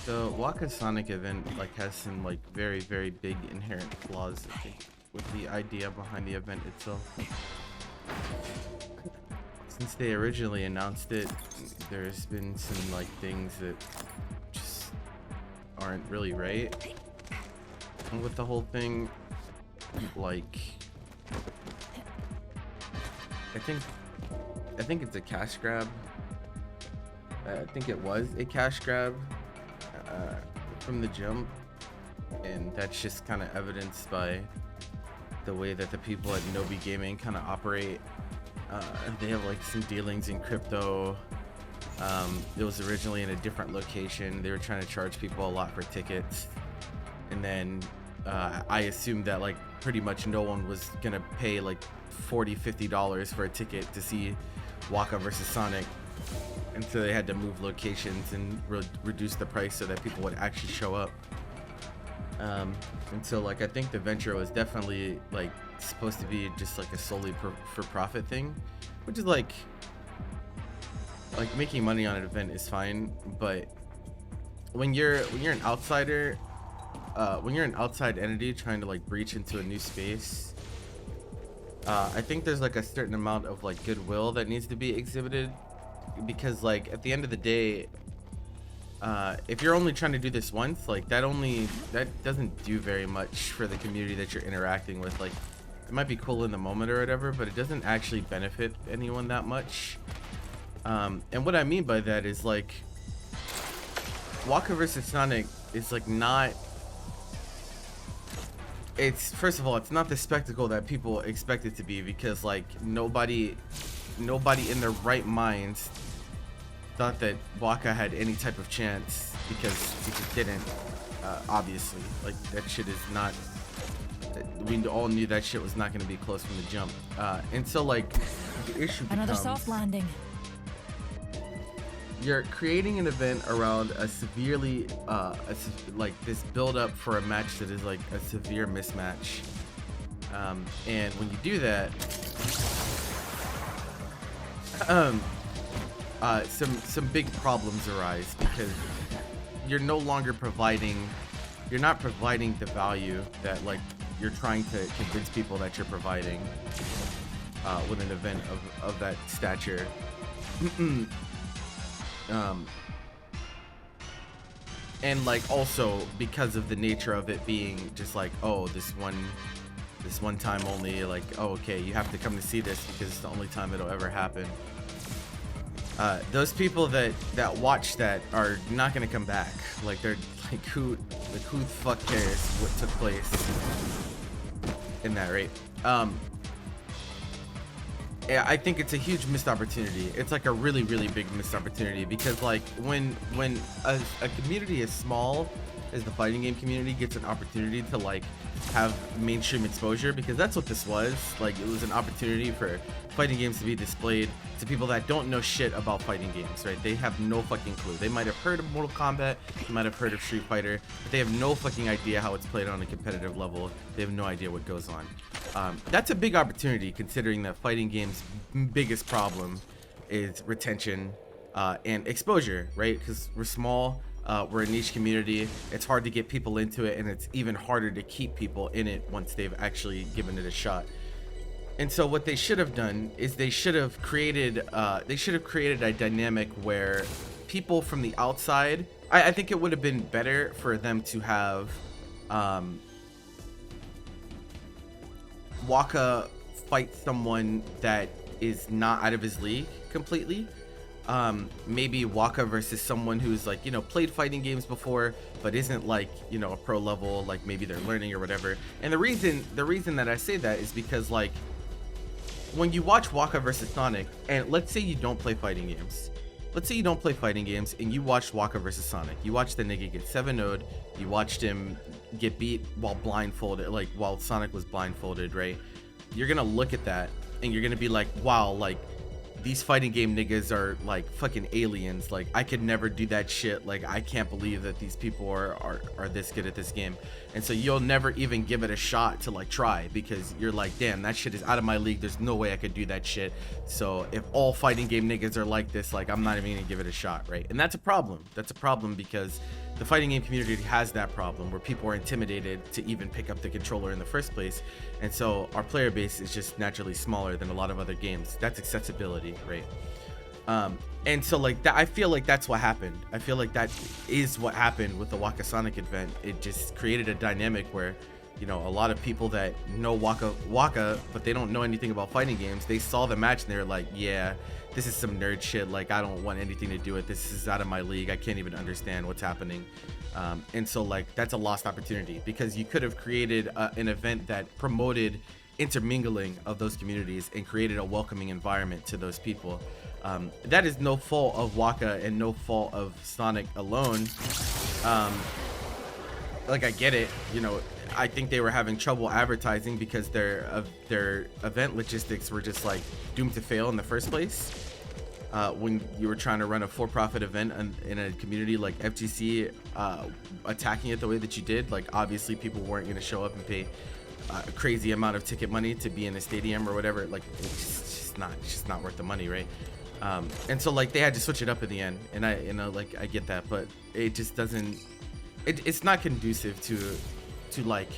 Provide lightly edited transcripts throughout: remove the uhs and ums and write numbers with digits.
The Waka Sonic event like has some like very big inherent flaws, I think, with the idea behind the event itself. Since they originally announced it, there's been some like things that just aren't really right. And with the whole thing, like I think it's a cash grab. I think it was a cash grab from the jump, and that's just kind of evidenced by the way that the people at Nobi Gaming kind of operate. They have like some dealings in crypto. It was originally in a different location. They were trying to charge people a lot for tickets, and then I assumed that like pretty much no one was gonna pay like $40-50 for a ticket to see Waka versus Sonic, and so they had to move locations and reduce the price so that people would actually show up. And so like I think the venture was definitely like supposed to be just like a solely for profit thing, which is like making money on an event is fine, but when you're an outsider, when you're an outside entity trying to like breach into a new space, I think there's like a certain amount of like goodwill that needs to be exhibited, because like at the end of the day, if you're only trying to do this once, like that doesn't do very much for the community that you're interacting with. Like it might be cool in the moment or whatever, but it doesn't actually benefit anyone that much. And what I mean by that is like Waka versus Sonic is like not, it's, first of all, it's not the spectacle that people expect it to be, because like nobody in their right minds thought that Waka had any type of chance, because he just didn't. Obviously, like that shit is not, we all knew that shit was not going to be close from the jump. And so like the issue Another becomes, soft landing. you're creating an event around a severely like this build up for a match that is like a severe mismatch, and when you do that, some big problems arise, because you're no longer you're not providing the value that like you're trying to convince people that you're providing with an event of that stature. And like also because of the nature of it being just like, oh, this one time only, like, oh, okay, you have to come to see this because it's the only time it'll ever happen. Those people that watch that are not gonna come back. Like they're like, who the fuck cares what took place in that, right? Yeah, I think it's a huge missed opportunity. It's like a really big missed opportunity, because like when a community as small as the fighting game community gets an opportunity to like have mainstream exposure, because that's what this was. Like it was an opportunity for fighting games to be displayed to people that don't know shit about fighting games, right? They have no fucking clue. They might have heard of Mortal Kombat, they might have heard of Street Fighter, but they have no fucking idea how it's played on a competitive level. They have no idea what goes on. That's a big opportunity, considering that fighting games' biggest problem is retention and exposure, right? Because we're small, we're a niche community. It's hard to get people into it, and it's even harder to keep people in it once they've actually given it a shot. And so what they should have done is they should have created a dynamic where people from the outside, I think it would have been better for them to have Waka fight someone that is not out of his league completely. Maybe Waka versus someone who's like, you know, played fighting games before but isn't like, you know, a pro level, like maybe they're learning or whatever. And the reason that I say that is because like when you watch Waka versus Sonic, and let's say you don't play fighting games, and you watched Waka versus Sonic, you watched the nigga get 7-0'd, you watched him get beat while blindfolded, like while Sonic was blindfolded, right? You're gonna look at that and you're gonna be like, wow, like these fighting game niggas are like fucking aliens. Like I could never do that shit. Like I can't believe that these people are this good at this game. And so you'll never even give it a shot to like try, because you're like, damn, that shit is out of my league. There's no way I could do that shit. So if all fighting game niggas are like this, like I'm not even gonna give it a shot, right? And that's a problem. That's a problem, because the fighting game community has that problem where people are intimidated to even pick up the controller in the first place, and so our player base is just naturally smaller than a lot of other games. That's accessibility, right? And so like that, I feel like that's what happened. I feel like that is what happened with the Waka Sonic event. It just created a dynamic where, you know, a lot of people that know Waka, but they don't know anything about fighting games, they saw the match and they're like, yeah, this is some nerd shit. Like, I don't want anything to do with this. This is out of my league. I can't even understand what's happening. And so like that's a lost opportunity, because you could have created an event that promoted intermingling of those communities and created a welcoming environment to those people. That is no fault of Waka and no fault of Sonic alone. Like, I get it, you know, I think they were having trouble advertising because their event logistics were just like doomed to fail in the first place. When you were trying to run a for-profit event in a community like FGC, attacking it the way that you did, like obviously people weren't going to show up and pay a crazy amount of ticket money to be in a stadium or whatever. Like, it's just not worth the money, right? And so like they had to switch it up in the end, and I get that, but it just doesn't. It's not conducive to like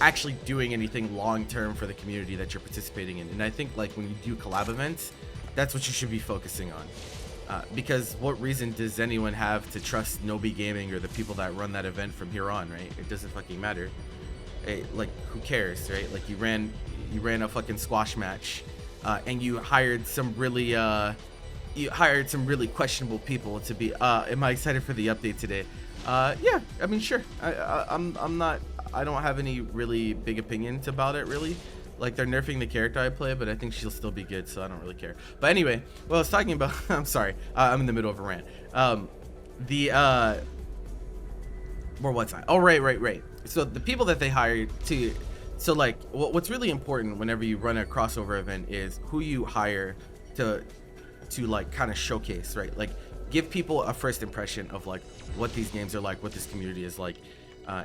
actually doing anything long term for the community that you're participating in. And I think like when you do collab events, that's what you should be focusing on, because what reason does anyone have to trust Nobi Gaming or the people that run that event from here on, right? It doesn't fucking matter. Like, who cares, right? Like, you ran a fucking squash match, and you hired some really questionable people to be. Am I excited for the update today? Yeah, I mean, sure. I don't have any really big opinions about it, really. Like, they're nerfing the character I play, but I think she'll still be good, so I don't really care. But anyway, what I was talking about, I'm sorry, I'm in the middle of a rant. Where was I? Oh, right. So the people that they hired to, so like, what's really important whenever you run a crossover event is who you hire to like kind of showcase, right? Like, give people a first impression of like what these games are like, what this community is like,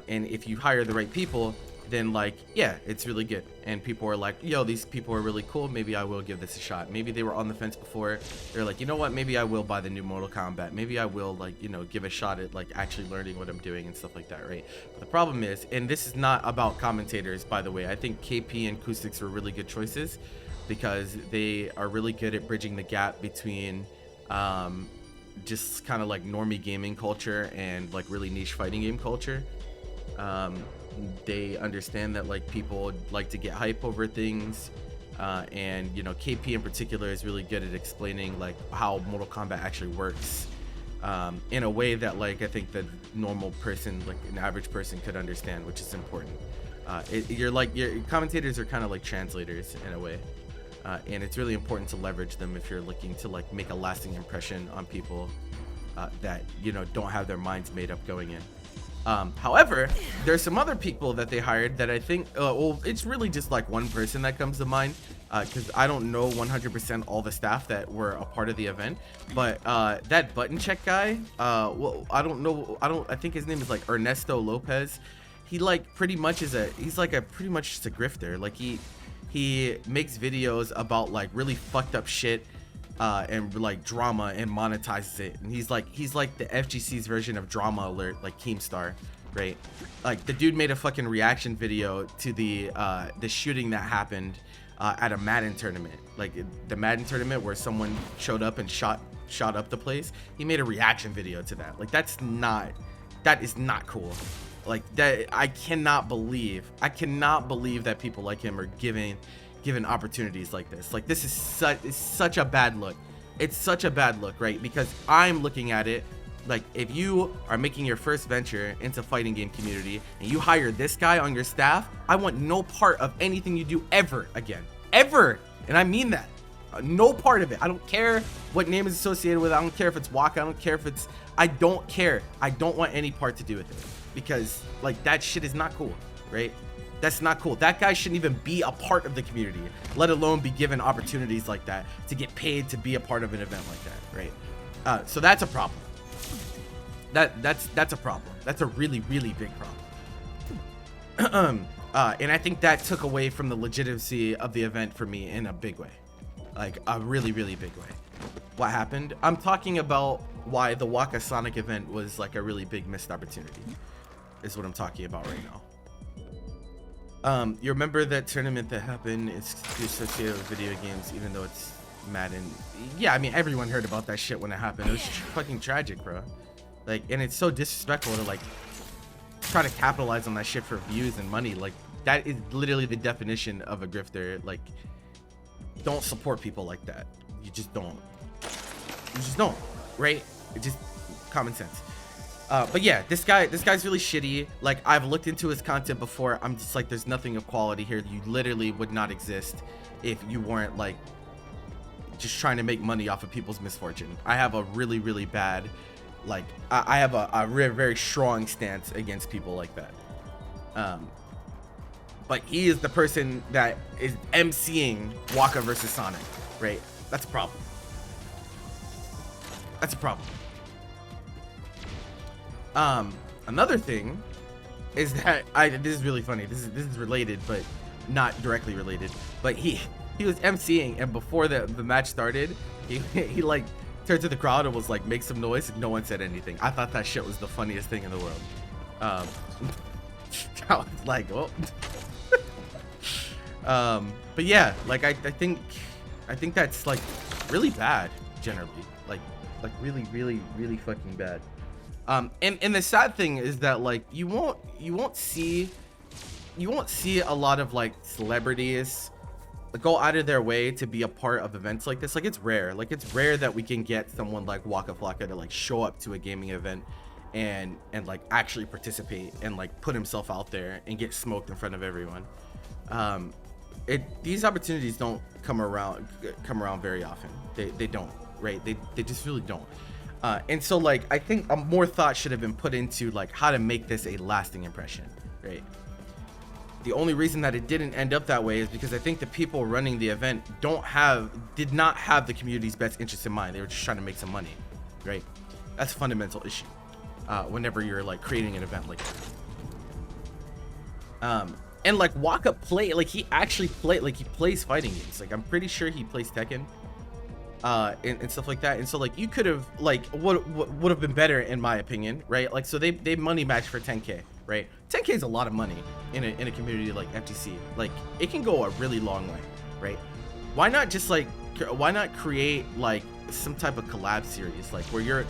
and if you hire the right people, then like, yeah, it's really good, and people are like, yo, these people are really cool, maybe I will give this a shot. Maybe they were on the fence before, they're like, you know what, maybe I will buy the new Mortal Kombat, maybe I will, like, you know, give a shot at like actually learning what I'm doing and stuff like that, right? But the problem is, and this is not about commentators, by the way, I think KP and Acoustics were really good choices because they are really good at bridging the gap between just kind of like normie gaming culture and like really niche fighting game culture. They understand that like people like to get hype over things, and you know, KP in particular is really good at explaining like how Mortal Kombat actually works, in a way that like I think the normal person, like an average person, could understand, which is important. Your commentators are kind of like translators in a way, and it's really important to leverage them if you're looking to like make a lasting impression on people that, you know, don't have their minds made up going in. However, there's some other people that they hired that I think, well, it's really just like one person that comes to mind, because I don't know 100% all the staff that were a part of the event, but that button check guy, well, I think his name is like Ernesto Lopez. He like pretty much he's like pretty much just a grifter. Like he makes videos about like really fucked up shit, and like drama, and monetizes it, and he's like the FGC's version of Drama Alert, like Keemstar, right? Like, the dude made a fucking reaction video to the shooting that happened at a Madden tournament, like the Madden tournament where someone showed up and shot up the place. He made a reaction video to that. Like, that is not cool. Like, that, I cannot believe that people like him are given opportunities like this. Like, this is such a bad look. It's such a bad look, right? Because I'm looking at it like, if you are making your first venture into fighting game community and you hire this guy on your staff, I want no part of anything you do ever again. Ever. And I mean that. No part of it. I don't care what name is associated with it. I don't care if it's Waka. I don't care if it's... I don't care. I don't want any part to do with it. Because, like, that shit is not cool, right? That's not cool. That guy shouldn't even be a part of the community, let alone be given opportunities like that to get paid to be a part of an event like that, right? So that's a problem. That's a problem. That's a really, really big problem. And I think that took away from the legitimacy of the event for me in a big way, like a really, really big way. What happened? I'm talking about why the Waka Sonic event was like a really big missed opportunity, is what I'm talking about right now. You remember that tournament that happened? It's associated with video games, even though it's Madden. Yeah, I mean, everyone heard about that shit when it happened. It was fucking tragic, bro. Like, and it's so disrespectful to like try to capitalize on that shit for views and money. Like, that is literally the definition of a grifter. Like, don't support people like that. You just don't. You just don't, right? It's just common sense. But yeah, this guy's really shitty. Like, I've looked into his content before. I'm just like, there's nothing of quality here. You literally would not exist if you weren't like just trying to make money off of people's misfortune. I have a really, really bad, like, I have a very, very strong stance against people like that. But he is the person that is emceeing Waka versus Sonic, right? That's a problem. That's a problem. Another thing is that this is really funny. This is related, but not directly related. But he was emceeing, and before the match started, he like turned to the crowd and was like, make some noise. No one said anything. I thought that shit was the funniest thing in the world. I was like, oh. But yeah, like I think that's like really bad generally. Like really, really, really fucking bad. And the sad thing is that like you won't see a lot of like celebrities go out of their way to be a part of events like this. Like, it's rare. Like, it's rare that we can get someone like Waka Flocka to like show up to a gaming event and like actually participate and like put himself out there and get smoked in front of everyone. These opportunities don't come around very often. They don't, right? They just really don't. And so like I think more thought should have been put into like how to make this a lasting impression, right? The only reason that it didn't end up that way is because I think the people running the event did not have the community's best interest in mind. They were just trying to make some money, right? That's a fundamental issue whenever you're like creating an event like that. And like Waka he actually plays fighting games. Like, I'm pretty sure he plays Tekken and stuff like that. And so like you could have like what would have been better in my opinion, right? Like, so they money match for 10K, right? 10K is a lot of money in a community like FGC. Like, it can go a really long way, right? Why not create like some type of collab series, like where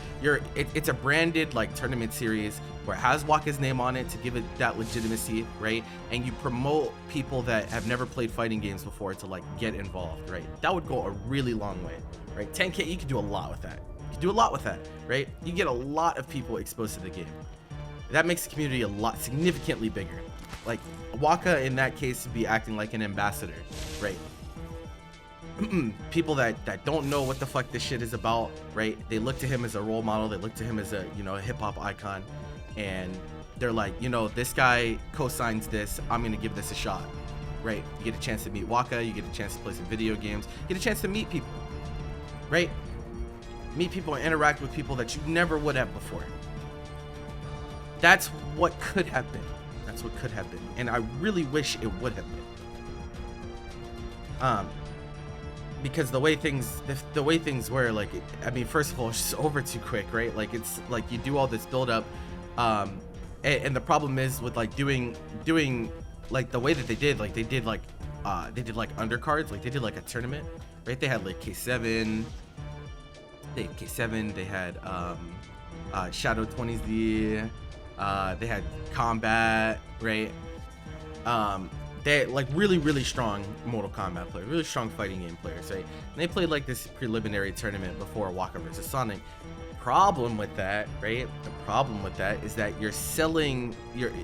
it's a branded like tournament series where it has Waka's name on it to give it that legitimacy, right? And you promote people that have never played fighting games before to like get involved, right? That would go a really long way, right? 10K, you can do a lot with that. You can do a lot with that, right? You get a lot of people exposed to the game. That makes the community significantly bigger. Like, Waka in that case would be acting like an ambassador, right? People that don't know what the fuck this shit is about, right? They look to him as a role model. They look to him as a hip-hop icon, and they're like, this guy co-signs this, I'm gonna give this a shot, right? You get a chance to meet Waka, you get a chance to play some video games, you get a chance to meet people, right? Meet people and interact with people that you never would have before. That's what could have been. That's what could have been, and I really wish it would have been. Because the way things were, like, I mean, first of all, it's just over too quick, right? Like, it's like you do all this build up, and the problem is with like doing like the way that they did undercards, like they did like a tournament, right? They had like K7, they had Shadow 20Z, they had Combat, right? They like really strong Mortal Kombat players, really strong fighting game players, right? And they played like this preliminary tournament before Waka vs Sonic. Problem with that, right? The problem with that is that you're selling your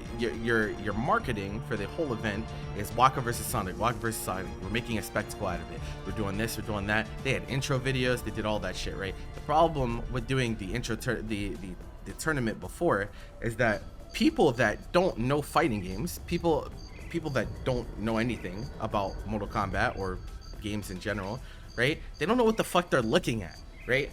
marketing for the whole event is Waka vs Sonic, Waka vs Sonic. We're making a spectacle out of it. We're doing this, we're doing that. They had intro videos, they did all that shit, right? The problem with doing the intro the tournament before is that people that don't know fighting games, people that don't know anything about Mortal Kombat or games in general, right? They don't know what the fuck they're looking at, right?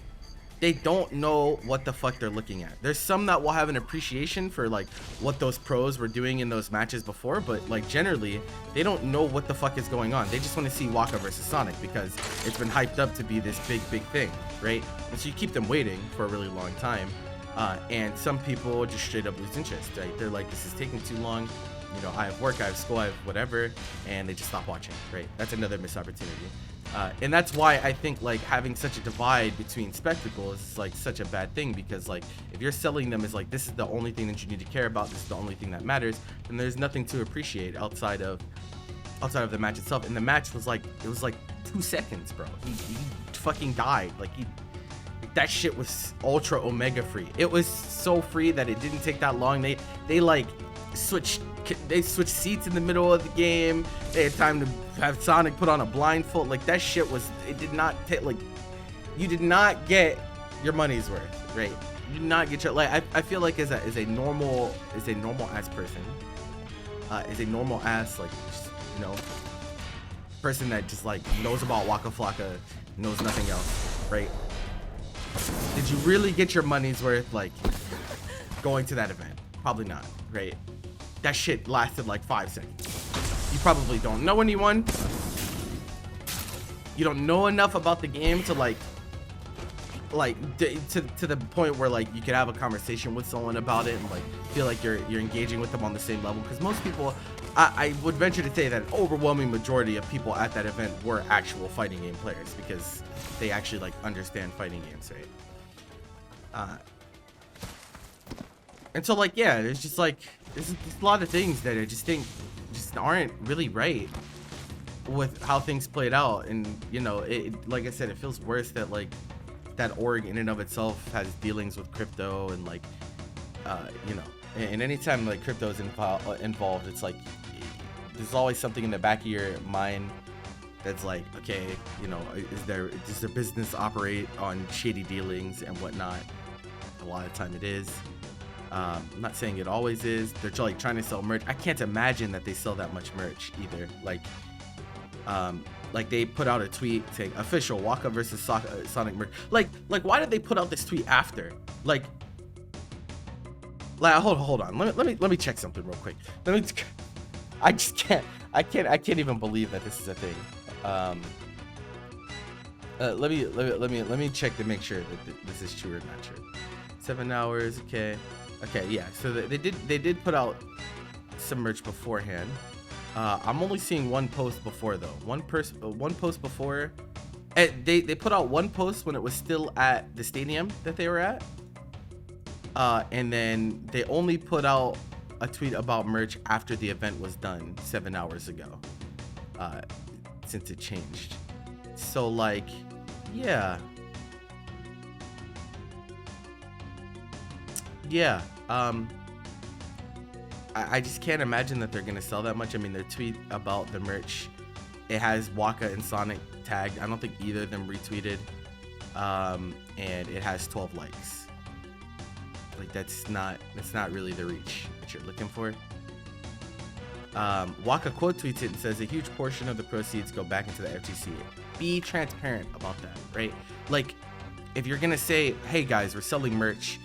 they don't know what the fuck they're looking at. There's some that will have an appreciation for like what those pros were doing in those matches before, but like generally they don't know what the fuck is going on. They just want to see Waka versus Sonic because it's been hyped up to be this big thing, right? And so you keep them waiting for a really long time, and some people just straight up lose interest, right? They're like, this is taking too long, you know, I have work, I have school, I have whatever, and they just stop watching, right? That's another missed opportunity. And that's why I think like having such a divide between spectacles is like such a bad thing, because like if you're selling them as like this is the only thing that you need to care about, this is the only thing that matters, then there's nothing to appreciate outside of the match itself. And the match was like, it was like 2 seconds, bro. He fucking died. Like that shit was ultra omega free. It was so free that it didn't take that long. They like switched seats in the middle of the game. They had time to have Sonic put on a blindfold. Like that shit was, it did not take, like, you did not get your money's worth, right? You did not get your, like, I feel like as a normal ass person, as a normal ass, like, just, you know, person that just like knows about Waka Flocka, knows nothing else, right? Did you really get your money's worth like going to that event? Probably not, right? That shit lasted like 5 seconds. You probably don't know anyone. You don't know enough about the game to to the point where like you could have a conversation with someone about it and like feel like you're engaging with them on the same level. Because most people, I would venture to say that an overwhelming majority of people at that event were actual fighting game players, because they actually like understand fighting games, right? And so like, yeah, there's just like, there's a lot of things that I just think just aren't really right with how things played out. And you know, it like I said, it feels worse that like that org in and of itself has dealings with crypto, and like you know, and anytime like crypto is involved, it's like there's always something in the back of your mind that's like, okay, you know, does their business operate on shady dealings and whatnot? A lot of time it is. I'm not saying it always is. They're like trying to sell merch. I can't imagine that they sell that much merch either. Like they put out a tweet saying official Waka versus Sonic merch. Like why did they put out this tweet after? Like hold on. Let me check something real quick. I can't even believe that this is a thing. Let me check to make sure that this is true or not true. 7 hours, okay, yeah. So they did put out some merch beforehand. I'm only seeing one post before though. One post before. They put out one post when it was still at the stadium that they were at. And then they only put out a tweet about merch after the event was done 7 hours ago. Since it changed. So like, yeah. Yeah, I just can't imagine that they're gonna sell that much. I mean, their tweet about the merch, it has Waka and Sonic tagged. I don't think either of them retweeted, and it has 12 likes. Like that's not really the reach that you're looking for. Waka quote tweets it and says a huge portion of the proceeds go back into the FGC. Be transparent about that, right? Like, if you're gonna say, hey guys, we're selling merch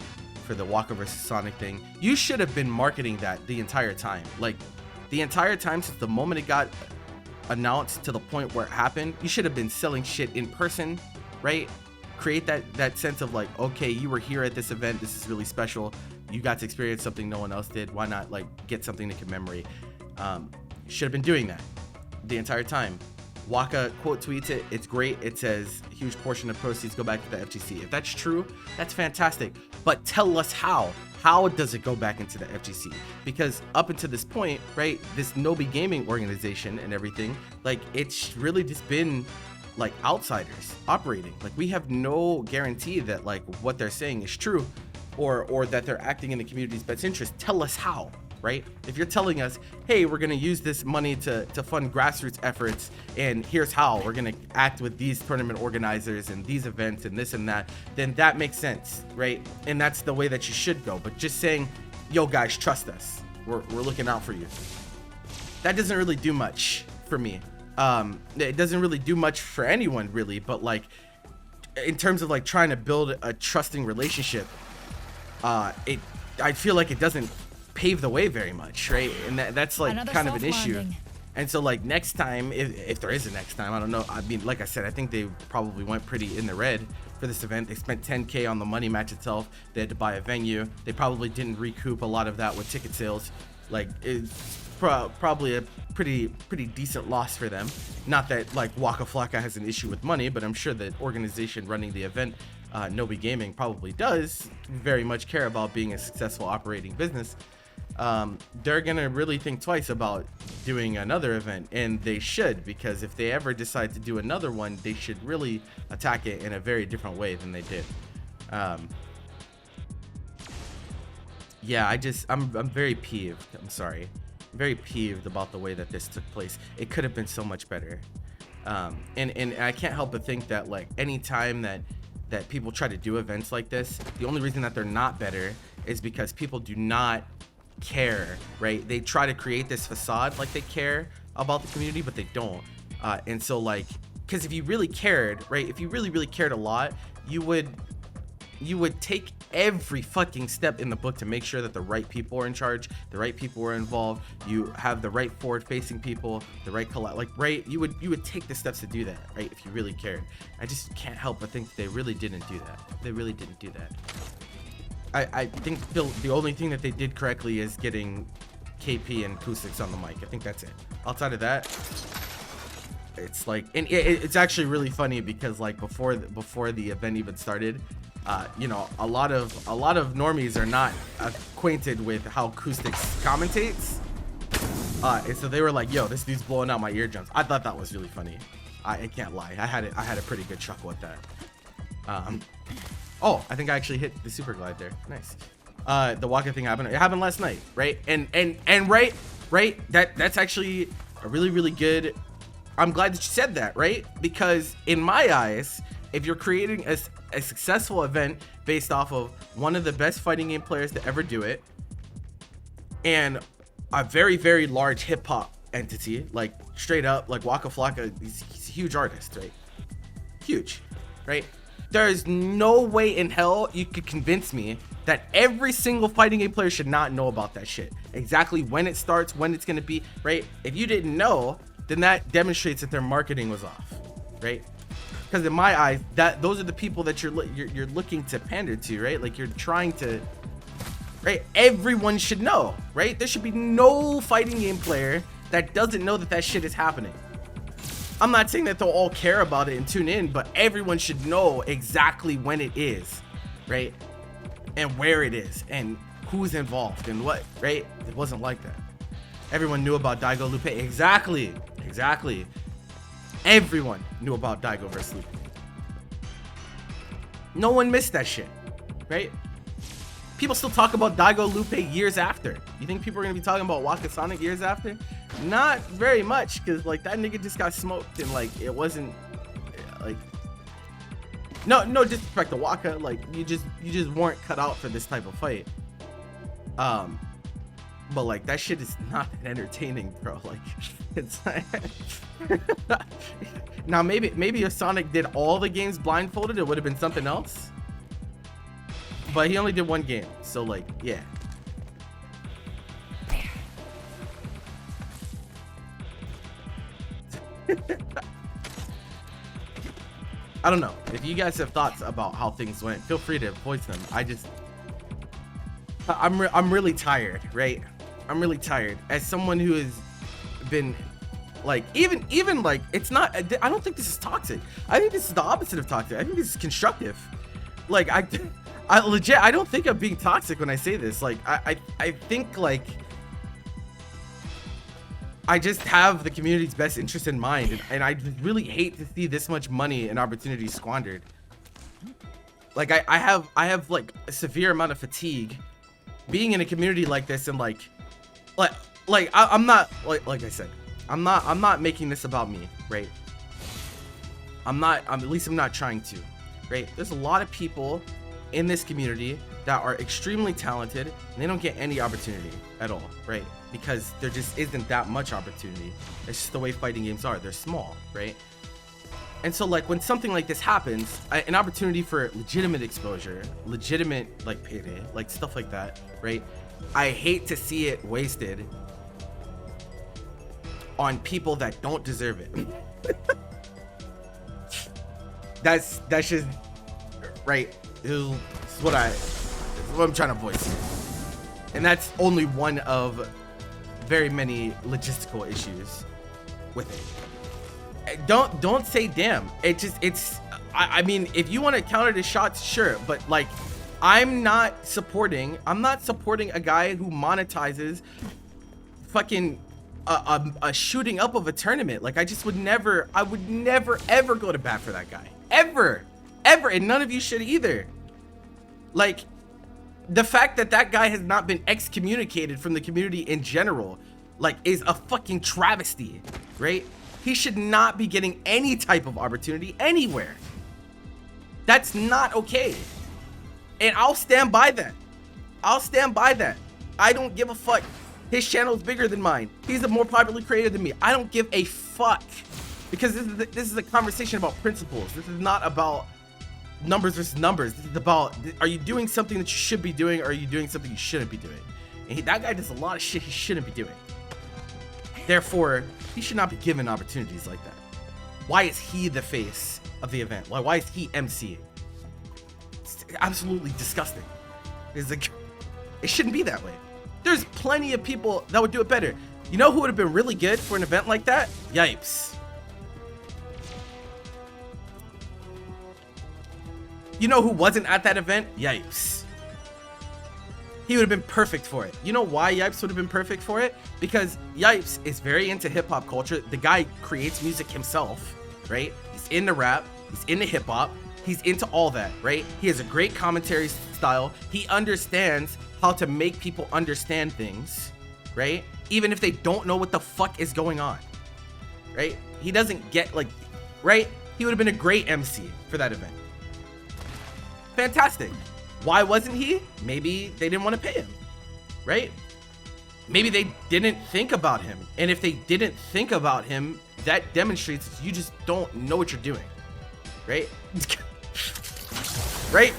for the Waka versus Sonic thing, you should have been marketing that the entire time. Like the entire time since the moment it got announced to the point where it happened, you should have been selling shit in person, right? Create that sense of like, okay, you were here at this event, this is really special, you got to experience something no one else did, why not like get something to commemorate? Should have been doing that the entire time. Waka quote tweets it, it's great, it says a huge portion of proceeds go back to the FGC. If that's true, that's fantastic, but tell us how does it go back into the FGC? Because up until this point, right, this Nobi Gaming organization and everything, like it's really just been like outsiders operating. Like we have no guarantee that like what they're saying is true, or that they're acting in the community's best interest. Tell us how. Right? If you're telling us, hey, we're gonna use this money to fund grassroots efforts, and here's how we're gonna act with these tournament organizers and these events and this and that, then that makes sense, right? And that's the way that you should go. But just saying, yo guys, trust us, we're looking out for you, that doesn't really do much for me. It doesn't really do much for anyone really, but like in terms of like trying to build a trusting relationship, I feel like it doesn't pave the way very much, right? And that's like Another kind of an soft issue. landing. And so like next time, if there is a next time, I don't know. I mean, like I said, I think they probably went pretty in the red for this event. They spent 10K on the money match itself. They had to buy a venue. They probably didn't recoup a lot of that with ticket sales. Like it's probably a pretty decent loss for them. Not that like Waka Flocka has an issue with money, but I'm sure the organization running the event, Nobi Gaming, probably does very much care about being a successful operating business. They're gonna really think twice about doing another event, and they should, because if they ever decide to do another one, they should really attack it in a very different way than they did. Yeah, I'm very peeved. I'm sorry, very peeved about the way that this took place. It could have been so much better. And I can't help but think that like any time that people try to do events like this, the only reason that they're not better is because people do not care, right? They try to create this facade like they care about the community, but they don't. And so like, because if you really cared, right, if you really cared a lot, you would take every fucking step in the book to make sure that the right people are in charge, the right people are involved, you have the right forward facing people, the right right, you would take the steps to do that, right, if you really cared. I just can't help but think they really didn't do that. They really didn't do that. I think the only thing that they did correctly is getting KP and Acoustics on the mic. I think that's it. Outside of that, it's like, and it's actually really funny because like before the event even started, you know, a lot of normies are not acquainted with how Acoustics commentates, and so they were like, "Yo, this dude's blowing out my eardrums." I thought that was really funny. I can't lie. I had a pretty good chuckle at that. Oh, I think I actually hit the super glide there. Nice. The Waka thing happened. It happened last night, right? And right. That's actually a really good. I'm glad that you said that, right? Because in my eyes, if you're creating a successful event based off of one of the best fighting game players to ever do it, and a very large hip hop entity, like straight up, like Waka Flocka, he's a huge artist, right? Huge, right? There is no way in hell you could convince me that every single fighting game player should not know about that shit. Exactly when it starts, when it's gonna be, right? If you didn't know, then that demonstrates that their marketing was off, right? Because in my eyes, those are the people that you're looking to pander to, right? Like you're trying to, right? Everyone should know, right? There should be no fighting game player that doesn't know that shit is happening. I'm not saying that they'll all care about it and tune in, but everyone should know exactly when it is, right? And where it is and who's involved and what, right? It wasn't like that. Everyone knew about Daigo Lupe. Exactly. Everyone knew about Daigo versus Lupe. No one missed that shit, right? People still talk about Daigo Lupe years after. You think people are gonna be talking about Waka Sonic years after? Not very much, because like that nigga just got smoked and like it wasn't like no disrespect to Waka, like you just weren't cut out for this type of fight. But like that shit is not that entertaining, bro. Like it's now maybe if Sonic did all the games blindfolded, it would have been something else. But he only did one game, so like yeah. I don't know. If you guys have thoughts about how things went, feel free to voice them. I'm really tired, right? I'm really tired. As someone who has been like, even like, it's not, I don't think this is toxic. I think this is the opposite of toxic. I think this is constructive. Like, I legit, I don't think I'm being toxic when I say this. Like, I think like, I just have the community's best interest in mind, and I really hate to see this much money and opportunity squandered. Like I have like a severe amount of fatigue being in a community like this, and like I'm not like I said, I'm not making this about me, right? At least I'm not trying to, right? There's a lot of people in this community that are extremely talented and they don't get any opportunity at all, right? Because there just isn't that much opportunity. It's just the way fighting games are. They're small, right? And so like when something like this happens, an opportunity for legitimate exposure, legitimate like payday, like stuff like that, right? I hate to see it wasted on people that don't deserve it. That's just right. This is what I'm trying to voice. And that's only one of very many logistical issues with it. Don't say damn. I mean, if you want to counter the shots, sure, but like I'm not supporting a guy who monetizes fucking a shooting up of a tournament. Like I would never ever go to bat for that guy. Ever. And none of you should either. Like the fact that guy has not been excommunicated from the community in general, like, is a fucking travesty, right? He should not be getting any type of opportunity anywhere. That's not okay. And I'll stand by that. I don't give a fuck. His channel is bigger than mine. He's a more popular creator than me. I don't give a fuck. Because this is a conversation about principles. This is not about numbers versus numbers. This is about, are you doing something that you should be doing, or are you doing something you shouldn't be doing? And that guy does a lot of shit he shouldn't be doing. Therefore, he should not be given opportunities like that. Why is he the face of the event? Why is he MC? It's absolutely disgusting. It's like, it shouldn't be that way. There's plenty of people that would do it better. You know who would have been really good for an event like that? Yipes. You know who wasn't at that event? Yipes. He would have been perfect for it. You know why Yipes would have been perfect for it? Because Yipes is very into hip hop culture. The guy creates music himself, right? He's into rap, he's into hip hop, he's into all that, right? He has a great commentary style. He understands how to make people understand things, right? Even if they don't know what the fuck is going on, right? He doesn't get like, right? He would have been a great MC for that event. Fantastic. Why wasn't he? Maybe they didn't want to pay him, right? Maybe they didn't think about him. And if they didn't think about him, that demonstrates you just don't know what you're doing, right? Right?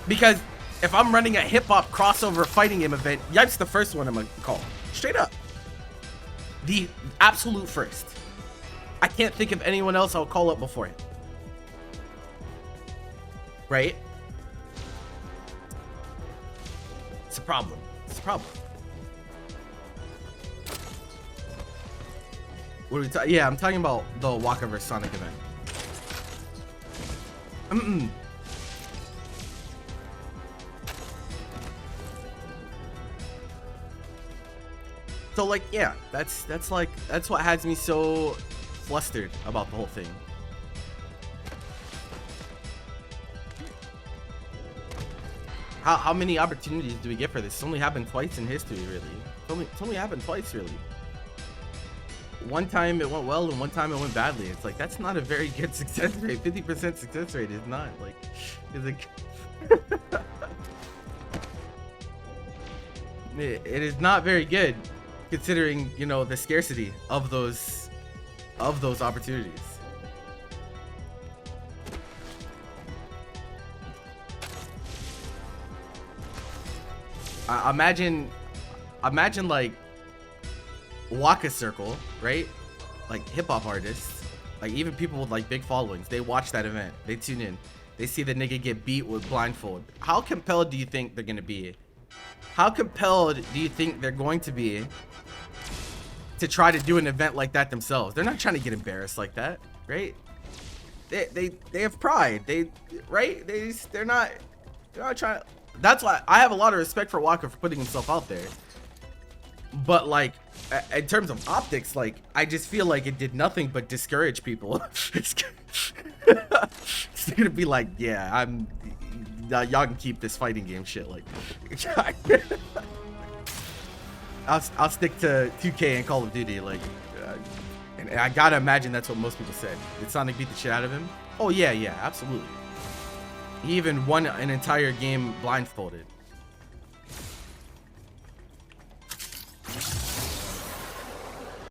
Because if I'm running a hip hop crossover fighting game event, Yipes the first one I'm gonna call. Straight up. The absolute first. I can't think of anyone else I'll call up before him. Right? It's a problem. It's a problem. What are we talking? Yeah, I'm talking about the Waka vs Sonic event. So like, yeah, that's what has me so flustered about the whole thing. How many opportunities do we get for this? It's only happened twice in history, really. It's only happened twice, really. One time it went well and one time it went badly. It's like, that's not a very good success rate. 50% success rate is not like, is like it is not very good considering, you know, the scarcity of those opportunities. Imagine like Waka Circle, right? Like hip hop artists, like even people with like big followings, they watch that event, they tune in, they see the nigga get beat with blindfold. How compelled do you think they're gonna be? How compelled do you think they're going to be to try to do an event like that themselves? They're not trying to get embarrassed like that, right? They have pride. They're not trying to. That's why I have a lot of respect for Waka for putting himself out there. But like, in terms of optics, like, I just feel like it did nothing but discourage people. It's gonna be like, yeah, y'all can keep this fighting game shit. Like, I'll stick to 2K and Call of Duty. Like, and I gotta imagine that's what most people said. Did Sonic beat the shit out of him? Oh yeah, absolutely. He even won an entire game blindfolded.